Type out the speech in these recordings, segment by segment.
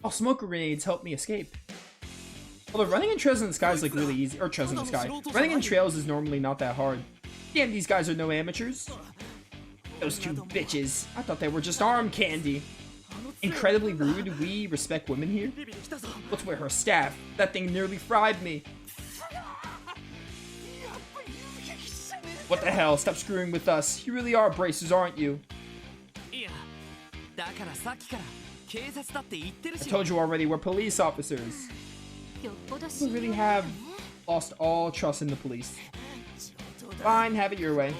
Oh, smoke grenades help me escape. Although running in trails in the sky is like really easy. Or trails in the sky. Running in trails is normally not that hard. Damn, these guys are no amateurs. Those two bitches. I thought they were just arm candy. Incredibly rude. We respect women here. Let's wear her staff. That thing nearly fried me. What the hell? Stop screwing with us. You really are bracers, aren't you? I told you already, we're police officers. We really have lost all trust in the police. Fine, have it your way.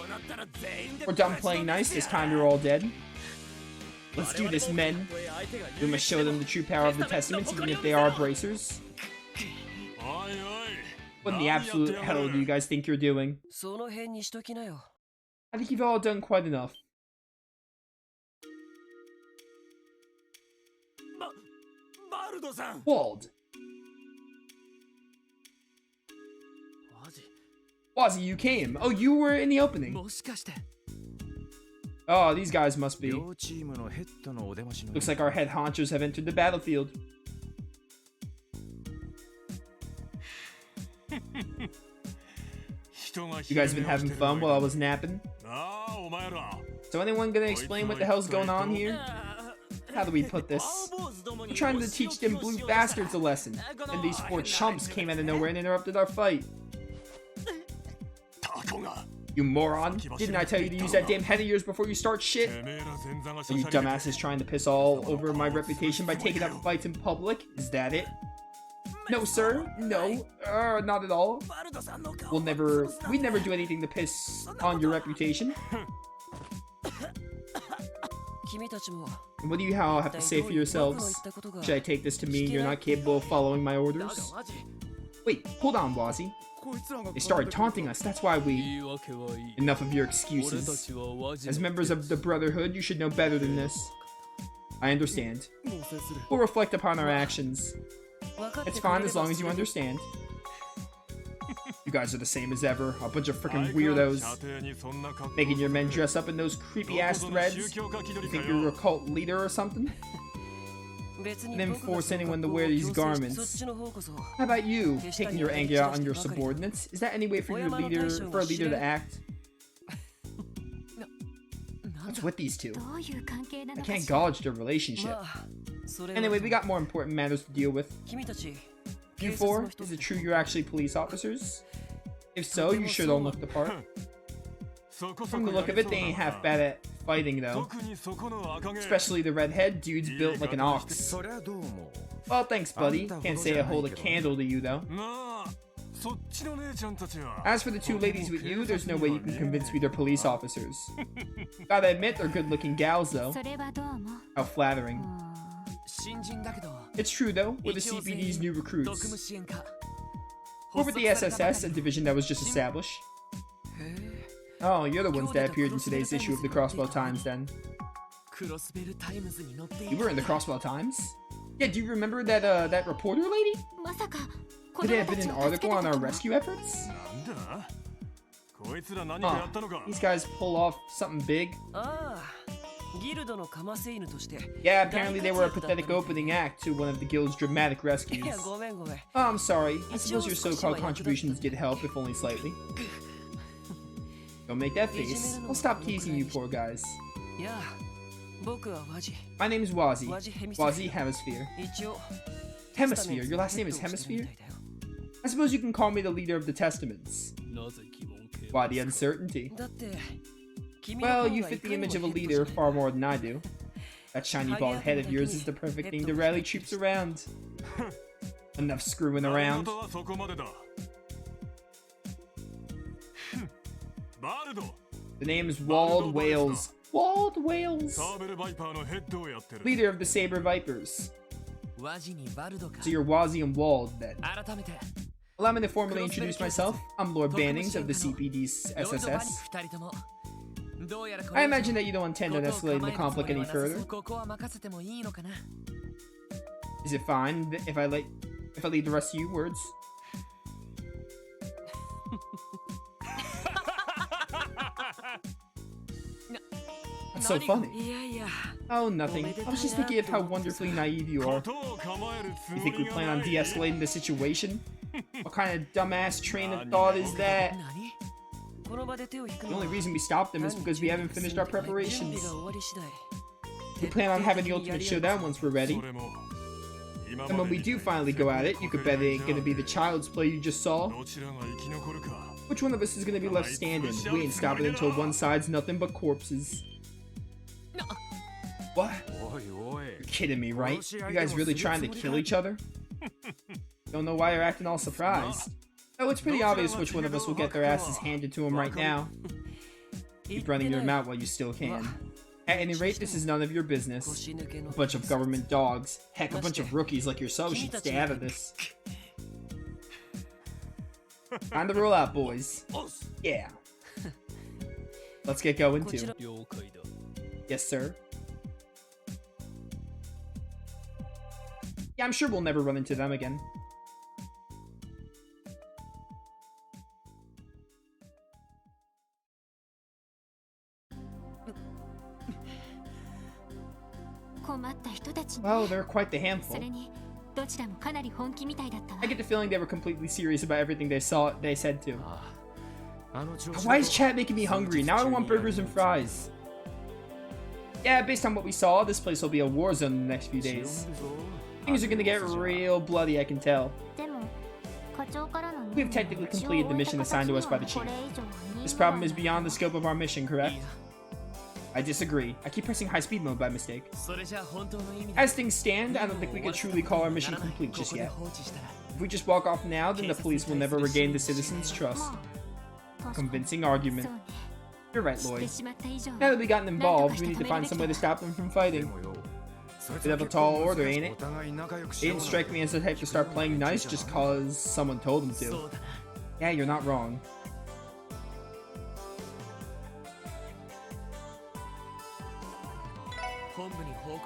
We're done playing nice, this time you're all dead. Let's do this, men. We must show them the true power of the testaments, even if they are bracers. What in the absolute hell do you guys think you're doing? I think you've all done quite enough. Wald. Wazzy, you came. Oh, you were in the opening. Oh, these guys must be. Looks like our head honchos have entered the battlefield. You guys been having fun while I was napping? So anyone gonna explain what the hell's going on here? How do we put this? We're trying to teach them blue bastards a lesson, and these four chumps came out of nowhere and interrupted our fight. You moron! Didn't I tell you to use that damn head of yours before you start shit? Are you dumbasses trying to piss all over my reputation by taking up fights in public? Is that it? No, sir. No. Not at all. We'd never do anything to piss on your reputation. What do you all have to say for yourselves? Should I take this to mean you're not capable of following my orders? Wait, hold on, Wazzy. They started taunting us, that's why we... Enough of your excuses. As members of the Brotherhood, you should know better than this. I understand. We'll reflect upon our actions. It's fine as long as you understand. You guys are the same as ever, a bunch of freaking weirdos. Making your men dress up in those creepy ass threads? You think you're a cult leader or something? And then force anyone to wear these garments. How about you, taking your anger out on your subordinates? Is that any way for a leader to act? What's with these two? I can't gauge their relationship. Anyway, we got more important matters to deal with. You four, is it true you're actually police officers? If so, you should all look the part. From the look of it, they ain't half bad at fighting though. Especially the redhead, dude's built like an ox. Well, thanks buddy. Can't say I hold a candle to you though. As for the two ladies with you, there's no way you can convince me they're police officers. Gotta admit, they're good looking gals though. How flattering. It's true though, we're the CPD's new recruits. Over the SSS, a division that was just established. Oh, you're the ones that appeared in today's issue of the Crossbell Times then. You were in the Crossbell Times? Yeah, do you remember that that reporter lady? Could it have been an article on our rescue efforts? These guys pull off something big. Yeah, apparently they were a pathetic opening act to one of the guild's dramatic rescues. Oh, I'm sorry. I suppose your so-called contributions did help, if only slightly. Don't make that face. I'll stop teasing you poor guys. My name is Wazzy. Wazzy Hemisphere. Hemisphere? Your last name is Hemisphere? I suppose you can call me the leader of the Testaments. Why the uncertainty? Well, you fit the image of a leader far more than I do. That shiny bald head of yours is the perfect thing to rally troops around. Enough screwing around. The name is Wald Wales. Wald Wales! Leader of the Saber Vipers. So you're Wazzy and Wald, then. Allow me to formally introduce myself. I'm Lord Bannings of the CPD's SSS. I imagine that you don't intend on escalating the conflict any further. Is it fine if I leave the rest of you words? What's so funny? Oh, nothing. I was just thinking of how wonderfully naive you are. You think we plan on de-escalating the situation? What kind of dumbass train of thought is that? The only reason we stopped them is because we haven't finished our preparations. We plan on having the ultimate showdown once we're ready. And when we do finally go at it, you could bet it ain't gonna be the child's play you just saw. Which one of us is gonna be left standing? We ain't stopping until one side's nothing but corpses. What? You're kidding me, right? You guys really trying to kill each other? Don't know why you're acting all surprised. Oh, it's pretty obvious which one of us will get their asses handed to them right now. Keep running your mouth while you still can. At any rate, this is none of your business. A bunch of government dogs. Heck, a bunch of rookies like yourselves should stay out of this. Time to roll out, boys. Yeah. Let's get going, too. Yes, sir. Yeah, I'm sure we'll never run into them again. Well, they're quite the handful. I get the feeling they were completely serious about everything they said too. Why is chat making me hungry? Now I want burgers and fries. Yeah, based on what we saw, this place will be a war zone in the next few days. Things are gonna get real bloody, I can tell. We have technically completed the mission assigned to us by the chief. This problem is beyond the scope of our mission, correct? I disagree. I keep pressing high-speed mode by mistake. As things stand, I don't think we can truly call our mission complete just yet. If we just walk off now, then the police will never regain the citizens' trust. Convincing argument. You're right, Lloyd. Now that we've gotten involved, we need to find some way to stop them from fighting. Bit of a tall order, ain't it? It didn't strike me as the type to start playing nice just cause someone told them to. Yeah, you're not wrong.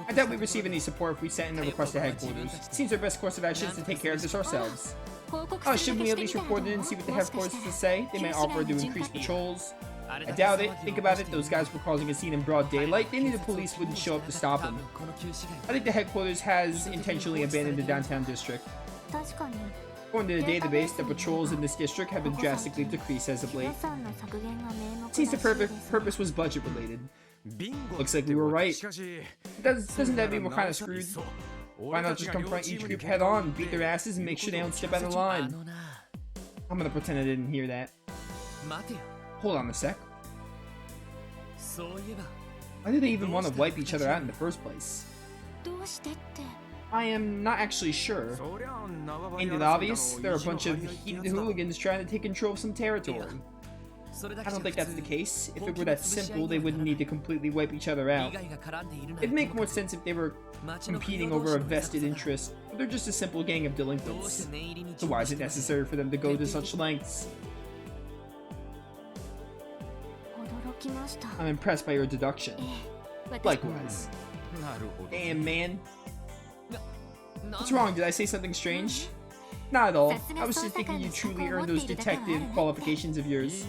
I doubt we receive any support if we sent in a request to headquarters. It seems our best course of action is to take care of this ourselves. Shouldn't we at least report it and see what the headquarters has to say? They may offer to increase patrols. I doubt it. Think about it, those guys were causing a scene in broad daylight. They knew the police wouldn't show up to stop them. I think the headquarters has intentionally abandoned the downtown district. According to the database, the patrols in this district have been drastically decreased as of late. It seems the purpose was budget related. Looks like we were right. Doesn't that mean we're kind of screwed? Why not just confront each group head on, beat their asses, and make sure they don't step out of line? I'm gonna pretend I didn't hear that. Hold on a sec. Why do they even want to wipe each other out in the first place? I am not actually sure. Ain't it obvious? There are a bunch of heated hooligans trying to take control of some territory. I don't think that's the case. If it were that simple, they wouldn't need to completely wipe each other out. It'd make more sense if they were competing over a vested interest, but they're just a simple gang of delinquents. So why is it necessary for them to go to such lengths? I'm impressed by your deduction. Likewise. Damn, man. What's wrong? Did I say something strange? Not at all. I was just thinking you truly earned those detective qualifications of yours.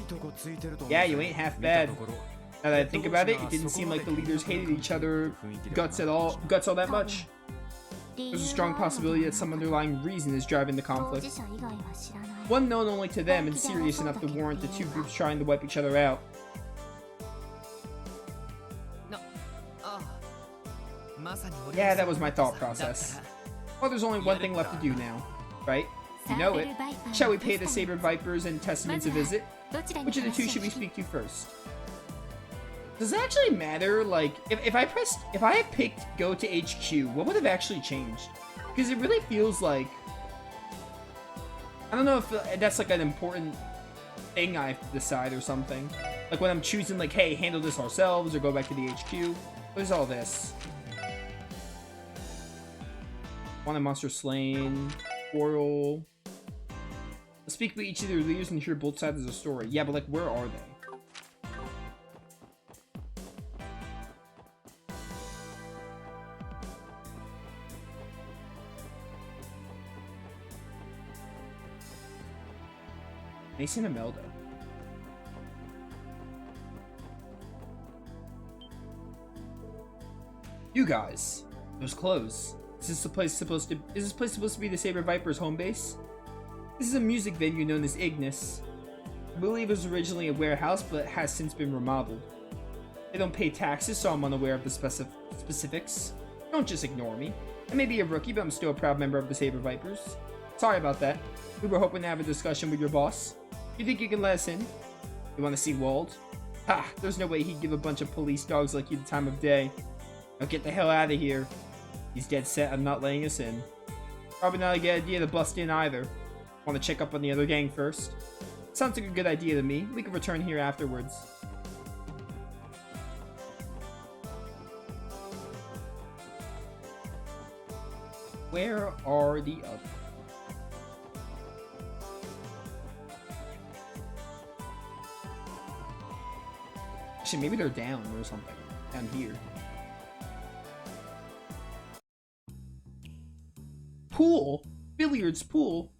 Yeah, you ain't half bad. Now that I think about it, it didn't seem like the leaders hated each other guts all that much. There's a strong possibility that some underlying reason is driving the conflict. One known only to them and serious enough to warrant the two groups trying to wipe each other out. Yeah, that was my thought process. Well, there's only one thing left to do now, right? You know it. Shall we pay the Saber Vipers and Testaments a visit? Which of the two should we speak to first? Does it actually matter? Like, if I had picked go to HQ, what would have actually changed? Because it really feels like, I don't know if that's like an important thing I have to decide or something. Like when I'm choosing like, hey, handle this ourselves or go back to the HQ. What is all this? Wanted monster slain. Quarrel. Let's speak with each of their leaders and hear both sides of the story. Yeah, but like, where are they? Mason and Imelda. You guys, those clothes. Is this place supposed to be the Saber Viper's home base? This is a music venue known as Ignis. I believe it was originally a warehouse, but has since been remodeled. They don't pay taxes, so I'm unaware of the specifics. Don't just ignore me. I may be a rookie, but I'm still a proud member of the Saber Vipers. Sorry about that. We were hoping to have a discussion with your boss. You think you can let us in? You want to see Wald? Ha! There's no way he'd give a bunch of police dogs like you the time of day. Now get the hell out of here. He's dead set on not letting us in. Probably not a good idea to bust in either. Want to check up on the other gang first? Sounds like a good idea to me. We can return here afterwards. Where are the others? Actually, maybe they're down or something. Down here. Pool? Billiards pool?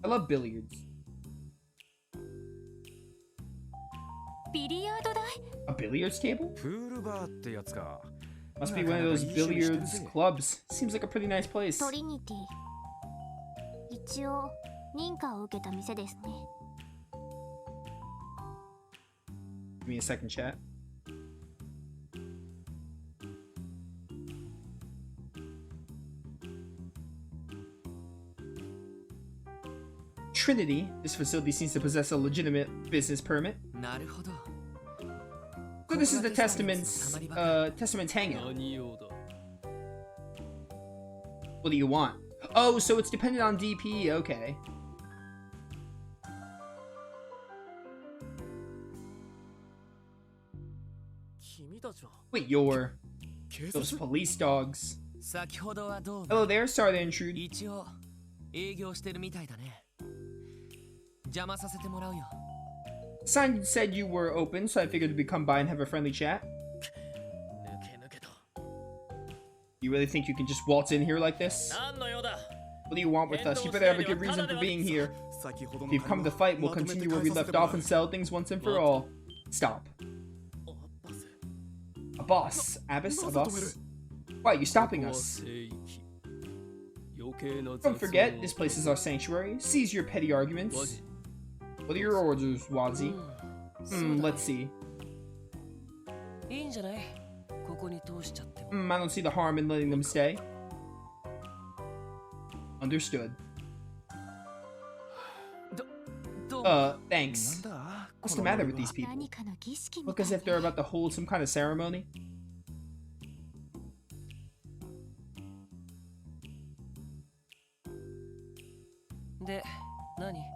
I love billiards. A billiards table? Must be one of those billiards clubs. Seems like a pretty nice place. Give me a second, chat. Trinity. This facility seems to possess a legitimate business permit. So this is the Testament's hangout. What do you want? Oh, so it's dependent on DP, okay. Wait, you're those police dogs. Hello there, sorry to intrude. Sign said you were open, so I figured to come by and have a friendly chat. You really think you can just waltz in here like this? What do you want with us? You better have a good reason for being here. If you've come to fight, we'll continue where we left off and settle things once and for all. Stop. A boss? Abyss? A boss? Why are you stopping us? Don't forget, this place is our sanctuary. Cease your petty arguments. What are your orders, Wazi? Let's see. I don't see the harm in letting them stay. Understood. Thanks. What's the matter with these people? Look as if they're about to hold some kind of ceremony.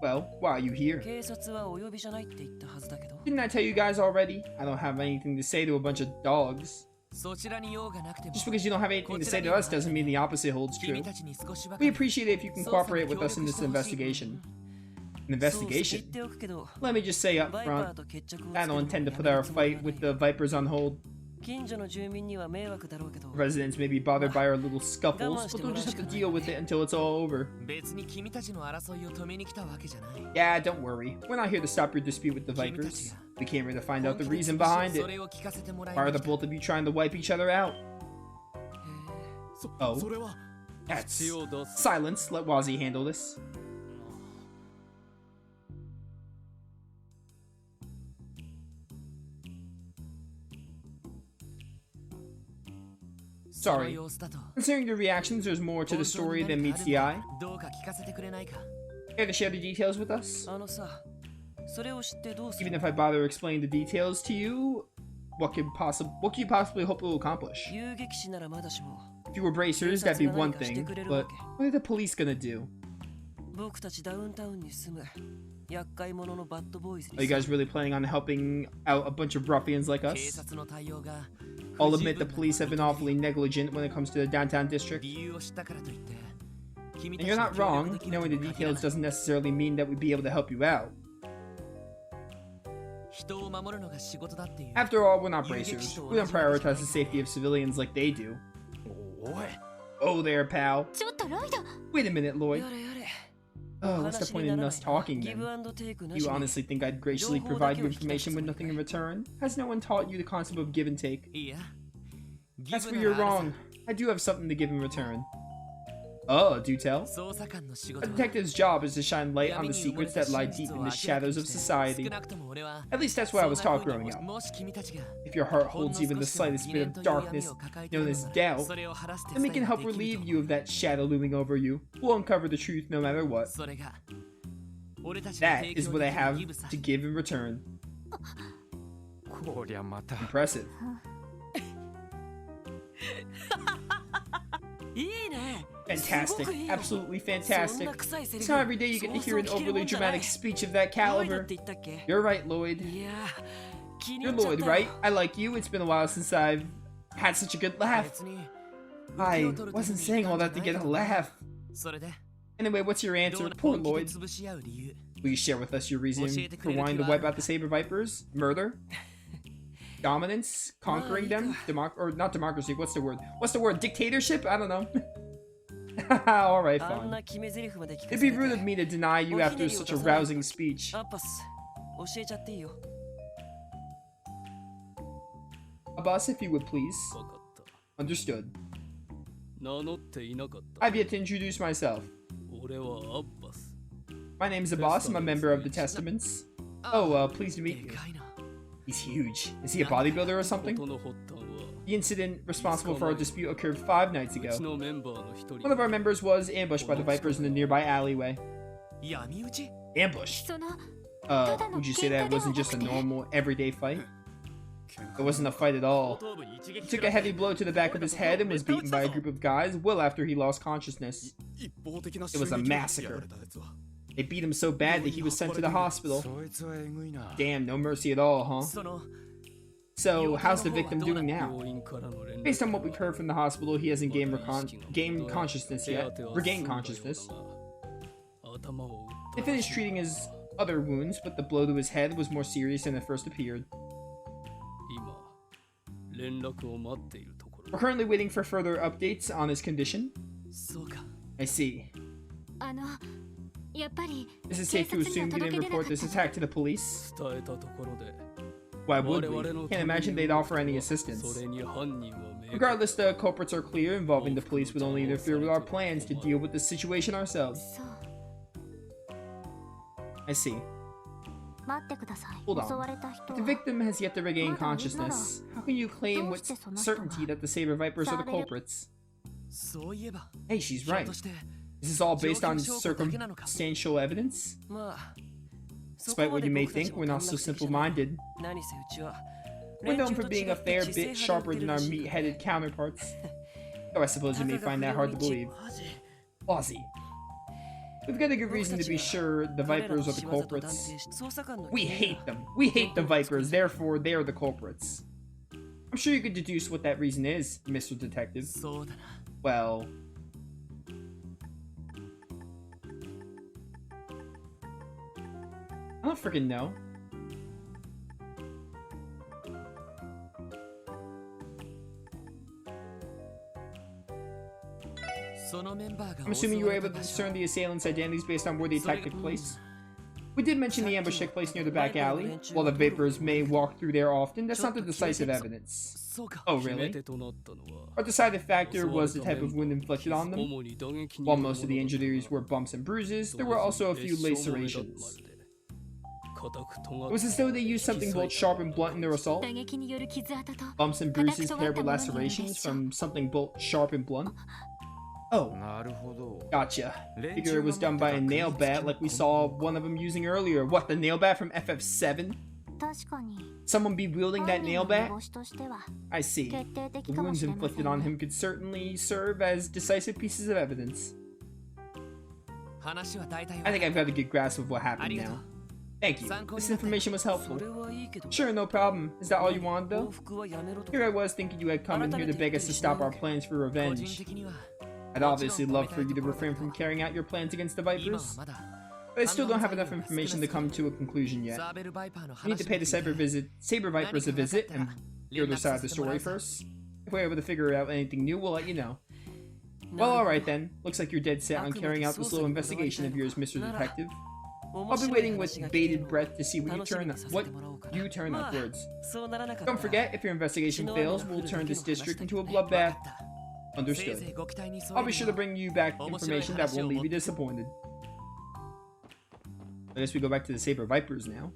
Well, why are you here? Didn't I tell you guys already? I don't have anything to say to a bunch of dogs. Just because you don't have anything to say to us doesn't mean the opposite holds true. We appreciate it if you can cooperate with us in this investigation. An investigation? Let me just say up front, I don't intend to put our fight with the Vipers on hold. Residents may be bothered by our little scuffles, but they'll just have to deal with it until it's all over. Yeah, don't worry. We're not here to stop your dispute with the Vipers. We came here to find out the reason behind it. Why are the both of you trying to wipe each other out? Oh. That's... Silence. Let Wazi handle this. Sorry. Considering your reactions, there's more to the story than meets the eye. Care to share the details with us? Even if I bother explaining the details to you, what can you possibly hope it will accomplish? If you were bracers, that'd be one thing, but what are the police gonna do? Are you guys really planning on helping out a bunch of ruffians like us? I'll admit the police have been awfully negligent when it comes to the downtown district. And you're not wrong, knowing the details doesn't necessarily mean that we'd be able to help you out. After all, we're not bracers. We don't prioritize the safety of civilians like they do. Oh there, pal. Wait a minute, Lloyd. Oh, what's the point in us talking then? You honestly think I'd graciously provide you information with nothing in return? Has no one taught you the concept of give and take? That's where you're wrong. I do have something to give in return. Oh, do tell? A detective's job is to shine light on the secrets that lie deep in the shadows of society. At least that's what I was taught growing up. If your heart holds even the slightest bit of darkness, known as doubt, then we can help relieve you of that shadow looming over you. We'll uncover the truth no matter what. That is what I have to give in return. Impressive. Fantastic. Absolutely fantastic. It's not every day you get to hear an overly dramatic speech of that caliber. You're right, Lloyd. You're Lloyd, right? I like you. It's been a while since I've had such a good laugh. I wasn't saying all that to get a laugh. Anyway, what's your answer? Poor Lloyd. Will you share with us your reason for wanting to wipe out the Saber Vipers? Murder? Dominance? Conquering them? Not democracy, what's the word? What's the word? Dictatorship? I don't know. Alright, fine. It'd be rude of me to deny you after such a rousing speech. Abbas, if you would please. Understood. I've yet to introduce myself. My name is Abbas, I'm a member of the Testaments. Oh, pleased to meet you. He's huge. Is he a bodybuilder or something? The incident responsible for our dispute occurred 5 nights ago. One of our members was ambushed by the Vipers in the nearby alleyway. Ambush? Would you say that wasn't just a normal, everyday fight? It wasn't a fight at all. He took a heavy blow to the back of his head and was beaten by a group of guys well after he lost consciousness. It was a massacre. They beat him so bad that he was sent to the hospital. Damn, no mercy at all, huh? So, how's the victim doing now? Based on what we've heard from the hospital, he hasn't gained consciousness yet. Regained consciousness. They finished treating his other wounds, but the blow to his head was more serious than it first appeared. We're currently waiting for further updates on his condition. I see. Is it safe to assume you didn't report this attack to the police? Why would we? Can't imagine they'd offer any assistance. Regardless, the culprits are clear. Involving the police would only interfere with our plans to deal with the situation ourselves. I see. Hold on. If the victim has yet to regain consciousness, how can you claim with certainty that the Saber Vipers are the culprits? Hey, she's right. Is this all based on circumstantial evidence? Despite what you may think, we're not so simple-minded. We're known for being a fair bit sharper than our meat-headed counterparts. Though I suppose you may find that hard to believe. Ozzy. We've got a good reason to be sure the Vipers are the culprits. We hate them. We hate the Vipers, therefore they're the culprits. I'm sure you could deduce what that reason is, Mr. Detective. Well... I don't freaking know. I'm assuming you were able to discern the assailants' identities based on where the attack took place. We did mention the ambush took place near the back alley. While the Vipers may walk through there often, that's not the decisive evidence. Oh, really? Our deciding factor was the type of wound inflicted on them. While most of the injuries were bumps and bruises, there were also a few lacerations. It was as though they used something both sharp and blunt in their assault. Bumps and bruises paired with lacerations from something both sharp and blunt. Oh, gotcha. Figure it was done by a nail bat like we saw one of them using earlier. What, the nail bat from FF7? Someone be wielding that nail bat? I see. The wounds inflicted on him could certainly serve as decisive pieces of evidence. I think I've got a good grasp of what happened now. Thank you. This information was helpful. Sure, no problem. Is that all you wanted, though? Here I was thinking you had come in here to beg us to stop our plans for revenge. I'd obviously love for you to refrain from carrying out your plans against the Vipers, but I still don't have enough information to come to a conclusion yet. We need to pay the Saber Vipers a visit and hear their side of the story first. If we're able to figure out anything new, we'll let you know. Well, alright then. Looks like you're dead set on carrying out this little investigation of yours, Mr. Detective. I'll be waiting with bated breath to see what you turn upwards. Don't forget, if your investigation fails, we'll turn this district into a bloodbath. Understood. I'll be sure to bring you back information that won't leave you disappointed. I guess we go back to the Saber Vipers now.